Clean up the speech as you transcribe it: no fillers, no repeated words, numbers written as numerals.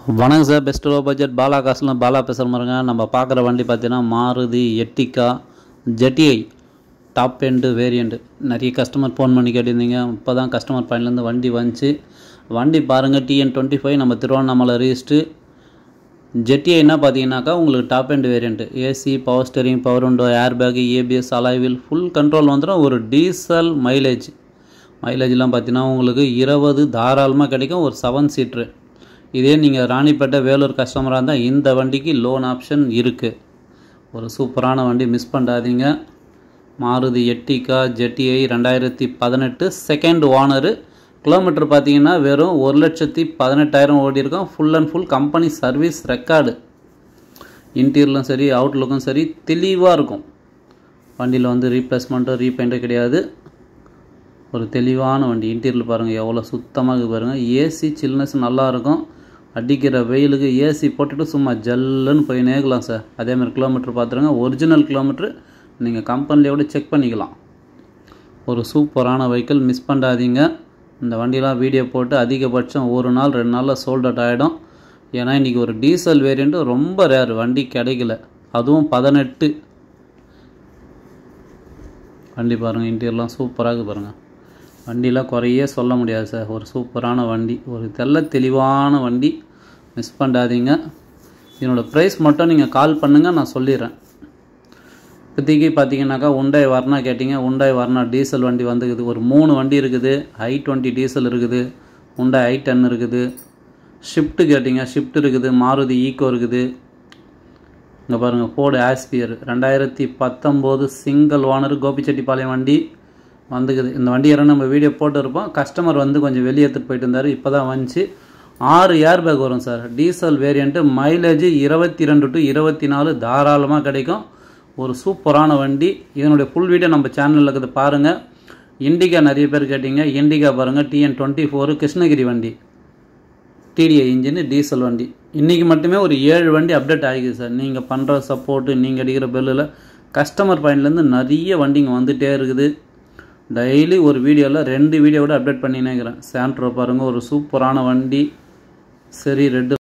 வணக்கம் sir, best low budget Bala காசுல பாலா பேசுகிற மாதிரிங்க. நம்ம பார்க்குற வண்டி பார்த்தீங்கன்னா Maruti Ertiga ஜெட்டிஐ top end variant. நிறைய கஸ்டமர் ஃபோன் பண்ணி கேட்டிருந்தீங்க. இப்போ தான் கஸ்டமர் பாயிண்ட்லேருந்து வண்டி வந்துச்சு. வண்டி பாருங்கள், TN25 நம்ம திருவண்ணாமலை ரிஜிஸ்ட்ரு. ஜெட்டிஐனா பார்த்தீங்கன்னாக்கா உங்களுக்கு top end variant. AC, power steering, power window, air bag, ABS, alloy wheel full control வந்துடும். ஒரு டீசல் மைலேஜ்லாம் பார்த்தீங்கன்னா உங்களுக்கு 20 தாராளமாக கிடைக்கும். ஒரு 7 சீட்ரு. இதே நீங்கள் ராணிப்பேட்டை வேலூர் கஸ்டமராக இருந்தால் இந்த வண்டிக்கு லோன் ஆப்ஷன் இருக்குது. ஒரு சூப்பரான வண்டி, மிஸ் பண்ணாதீங்க. Maruti Ertiga ZDI 2018 second owner. Kilometre பார்த்தீங்கன்னா வெறும் 1,18,000 ஓடி இருக்கும். Full and full company service record. இன்டீரியலும் சரி, அவுட்லுக்கும் சரி தெளிவாக இருக்கும். வண்டியில் வந்து ரீப்ளேஸ்மெண்ட்டோ ரீபெயிண்ட்டோ கிடையாது. ஒரு தெளிவான வண்டி. இன்டீரியல் பாருங்கள் எவ்வளோ சுத்தமாக பாருங்கள். ஏசி சில்னஸ் நல்லாயிருக்கும். அடிக்கிற வெயிலுக்கு ஏசி போட்டுட்டு சும்மா ஜல்லுன்னு போய் நேக்கலாம் சார். அதேமாதிரி கிலோமீட்டர் பார்த்துருங்க. ஒரிஜினல் கிலோமீட்ரு நீங்கள் கம்பெனியோட செக் பண்ணிக்கலாம். ஒரு சூப்பரான வெஹிக்கிள், மிஸ் பண்ணாதீங்க. இந்த வண்டியெலாம் வீடியோ போட்டு அதிகபட்சம் 1 நாள் 2 நாளில் சோல்ட் அவுட் ஆகிடும். ஏன்னா இன்றைக்கி ஒரு டீசல் வேரியண்ட்டு ரொம்ப ரேர், வண்டி கிடைக்கல. அதுவும் 18. வண்டி பாருங்கள், இன்டீரியர்லாம் சூப்பராக பாருங்கள். வண்டியில் குறையே சொல்ல முடியாது சார். ஒரு சூப்பரான வண்டி, ஒரு தெளிவான வண்டி, மிஸ் பண்ணாதீங்க. என்னோடய ப்ரைஸ் மட்டும் நீங்கள் கால் பண்ணுங்கள், நான் சொல்லிடுறேன். இப்போதைக்கு பார்த்தீங்கன்னாக்கா உண்டாய் வர்ணா கேட்டிங்க. உண்டாய் வர்ணா டீசல் வண்டி வந்துக்குது. ஒரு 3 வண்டி இருக்குது. i20 டீசல் இருக்குது, உண்டாய் i10 இருக்குது. ஷிஃப்ட்டு கேட்டிங்க, ஷிஃப்ட் இருக்குது. மாருதி ஈக்கோ இருக்குது. இங்கே பாருங்கள், Ford aspire 2019 single owner Gobichettipalayam வண்டி வந்துக்குது. இந்த வண்டி யாரும் நம்ம வீடியோ போட்டுருப்போம். கஸ்டமர் வந்து கொஞ்சம் வெளியே எடுத்துகிட்டு போயிட்டு இருந்தார். இப்போ தான் வந்துச்சு. 6 ஏர் பேக் வரும் sir. Diesel variant. Mileage 22 to 24 தாராளமாக கிடைக்கும். ஒரு சூப்பரான வண்டி. இதனுடைய ஃபுல் வீடியோ நம்ம சேனலில் இருக்குது பாருங்கள். இண்டிகா நிறைய பேர் கேட்டிங்க. இண்டிகா பாருங்கள், TN24 கிருஷ்ணகிரி வண்டி. TDI இன்ஜின் டீசல் வண்டி. இன்றைக்கி மட்டுமே ஒரு 7 வண்டி அப்டேட் ஆகிக்குது சார். நீங்கள் பண்ணுற சப்போர்ட்டு, நீங்கள் அடிக்கிற பெல்லில் கஸ்டமர் பாயிண்ட்லேருந்து நிறைய வண்டிங்க வந்துகிட்டே இருக்குது. டெய்லி ஒரு வீடியோவில் 2 வீடியோவோட அப்டேட் பண்ணினே இருக்கிறேன். சாண்ட்ரோ பாருங்கள், ஒரு சூப்பரான வண்டி. சரி, ரெட்டு